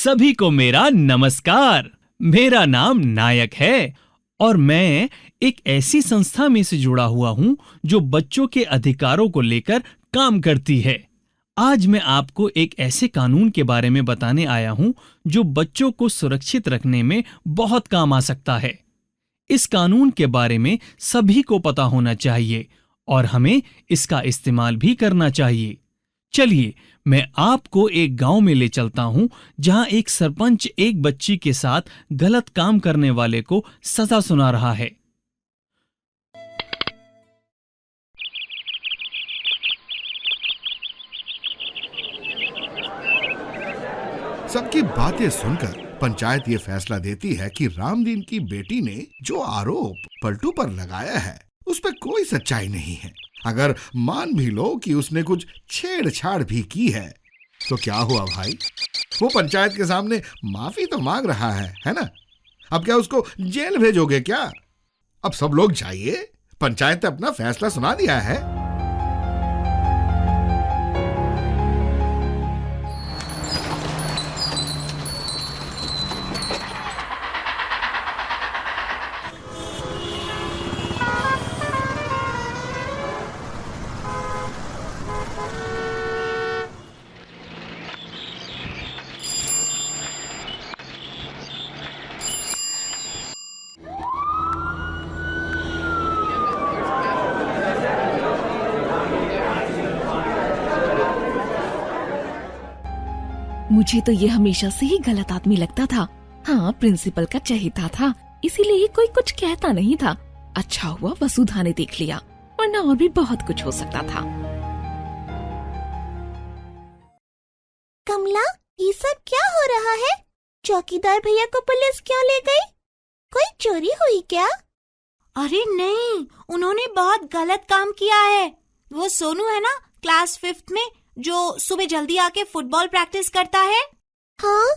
सभी को मेरा नमस्कार। मेरा नाम नायक है और मैं एक ऐसी संस्था में से जुड़ा हुआ हूं जो बच्चों के अधिकारों को लेकर काम करती है। आज मैं आपको एक ऐसे कानून के बारे में बताने आया हूं जो बच्चों को सुरक्षित रखने में बहुत काम आ सकता है। इस कानून के बारे में सभी को पता होना चाहिए और हमें इसका इस्तेमाल भी करना चाहिए। चलिए मैं आपको एक गांव में ले चलता हूं जहां एक सरपंच एक बच्ची के साथ गलत काम करने वाले को सजा सुना रहा है। सबकी बातें सुनकर पंचायत ये फैसला देती है कि रामदीन की बेटी ने जो आरोप पलटू पर लगाया है उस पर कोई सच्चाई नहीं है। अगर मान भी लो कि उसने कुछ छेड़छाड़ भी की है तो क्या हुआ भाई, वो पंचायत के सामने माफी तो मांग रहा है ना? अब क्या उसको जेल भेजोगे क्या? अब सब लोग जाइए, पंचायत ने अपना फैसला सुना दिया है। मुझे तो ये हमेशा से ही गलत आदमी लगता था। हाँ, प्रिंसिपल का चहेता था, इसीलिए कोई कुछ कहता नहीं था। अच्छा हुआ वसुधा ने देख लिया, वरना और भी बहुत कुछ हो सकता था। कमला, ये सब क्या हो रहा है? चौकीदार भैया को पुलिस क्यों ले गई? कोई चोरी हुई क्या? अरे नहीं, उन्होंने बहुत गलत काम किया है। वो सोनू है ना, क्लास 5th में, जो सुबह जल्दी आके फुटबॉल प्रैक्टिस करता है। हाँ?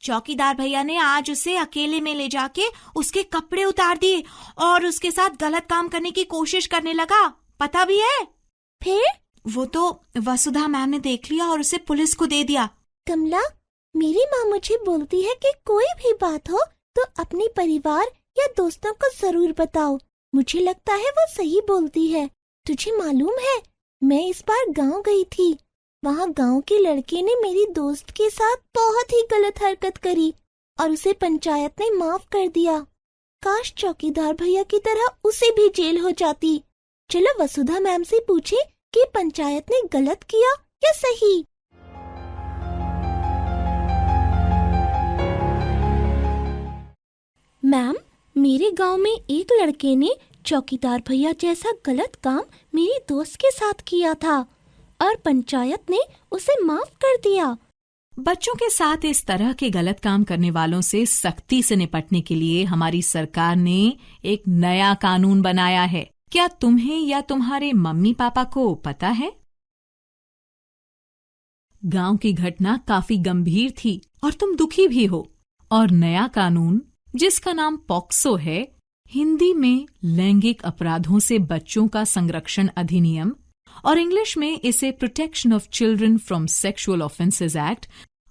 चौकीदार भैया ने आज उसे अकेले में ले जाके उसके कपड़े उतार दिए और उसके साथ गलत काम करने की कोशिश करने लगा। पता भी है? फिर? वो तो वसुधा मैम ने देख लिया और उसे पुलिस को दे दिया। कमला, मेरी माँ मुझे बोलती है कि कोई भी बात हो तो अपने परिवार या दोस्तों को जरूर बताओ। मुझे लगता है वो सही बोलती है। तुझे मालूम है, मैं इस बार गांव गई थी। वहाँ गांव के लड़के ने मेरी दोस्त के साथ बहुत ही गलत हरकत करी और उसे पंचायत ने माफ कर दिया। काश चौकीदार भैया की तरह उसे भी जेल हो जाती। चलो वसुधा मैम से पूछे कि पंचायत ने गलत किया या सही। मैम, मेरे गांव में एक लड़के ने चौकीदार भैया जैसा गलत काम मेरी दोस्त के साथ किया था और पंचायत ने उसे माफ कर दिया। बच्चों के साथ इस तरह के गलत काम करने वालों से सख्ती से निपटने के लिए हमारी सरकार ने एक नया कानून बनाया है। क्या तुम्हें या तुम्हारे मम्मी पापा को पता है? गांव की घटना काफी गंभीर थी और तुम दुखी भी हो, और नया कानून जिसका नाम पॉक्सो है, हिंदी में लैंगिक अपराधों से बच्चों का संरक्षण अधिनियम और इंग्लिश में इसे protection of children from sexual offences act.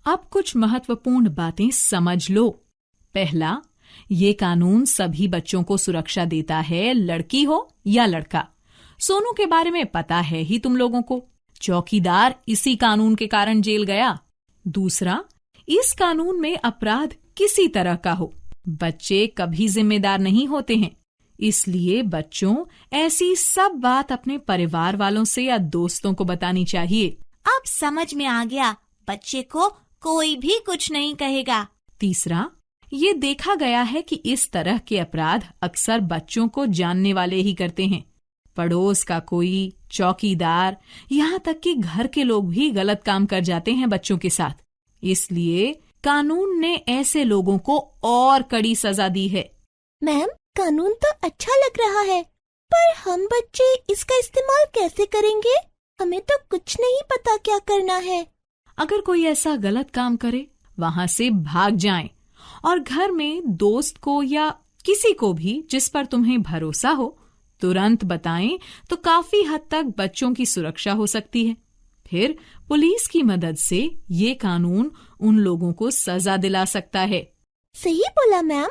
अब कुछ महत्वपूर्ण बातें समझ लो। पहला, ये कानून सभी बच्चों को सुरक्षा देता है, लड़की हो या लड़का। सोनू के बारे में पता है ही तुम लोगों को, चौकीदार इसी कानून के कारण जेल गया। दूसरा, इस कानून में अपराध किसी तरह का हो, बच्चे कभी जिम्मेदार नहीं होते हैं, इसलिए बच्चों ऐसी सब बात अपने परिवार वालों से या दोस्तों को बतानी चाहिए। अब समझ में आ गया, बच्चे को कोई भी कुछ नहीं कहेगा। तीसरा, ये देखा गया है कि इस तरह के अपराध अक्सर बच्चों को जानने वाले ही करते हैं। पड़ोस का कोई, चौकीदार, यहाँ तक कि घर के लोग भी गलत काम कर जाते हैं बच्चों के साथ। इसलिए कानून ने ऐसे लोगों को और कड़ी सजा दी है। मैम, कानून तो अच्छा लग रहा है, पर हम बच्चे इसका इस्तेमाल कैसे करेंगे? हमें तो कुछ नहीं पता क्या करना है। अगर कोई ऐसा गलत काम करे, वहाँ से भाग जाएं और घर में दोस्त को या किसी को भी जिस पर तुम्हें भरोसा हो तुरंत बताएं, तो काफी हद तक बच्चों की सुरक्षा हो सकती है। फिर पुलिस की मदद से ये कानून उन लोगों को सजा दिला सकता है। सही बोला मैम,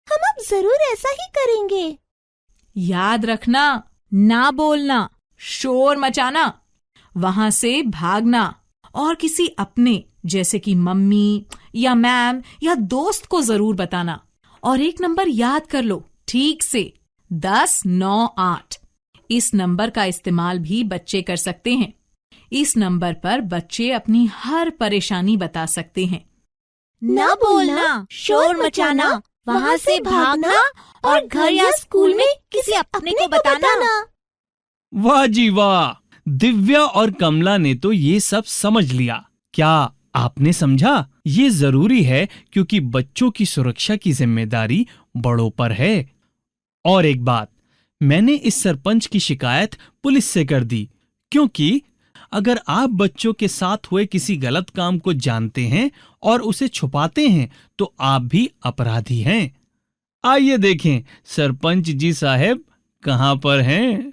हम अब जरूर ऐसा ही करेंगे। याद रखना, ना बोलना, शोर मचाना, वहां से भागना और किसी अपने जैसे कि मम्मी या मैम या दोस्त को जरूर बताना। और एक नंबर याद कर लो ठीक से, 10 9 8। इस नंबर का इस्तेमाल भी बच्चे कर सकते हैं। इस नंबर पर बच्चे अपनी हर परेशानी बता सकते हैं। ना बोलना, शोर मचाना, वहाँ से भागना और घर या स्कूल में किसी अपने को बताना। वाह जी वाह, दिव्या और कमला ने तो ये सब समझ लिया। क्या आपने समझा? ये जरूरी है क्योंकि बच्चों की सुरक्षा की जिम्मेदारी बड़ों पर है। और एक बात, मैंने इस सरपंच की शिकायत पुलिस से कर दी, क्योंकि अगर आप बच्चों के साथ हुए किसी गलत काम को जानते हैं और उसे छुपाते हैं तो आप भी अपराधी हैं। आइए देखें सरपंच जी साहब कहां पर हैं।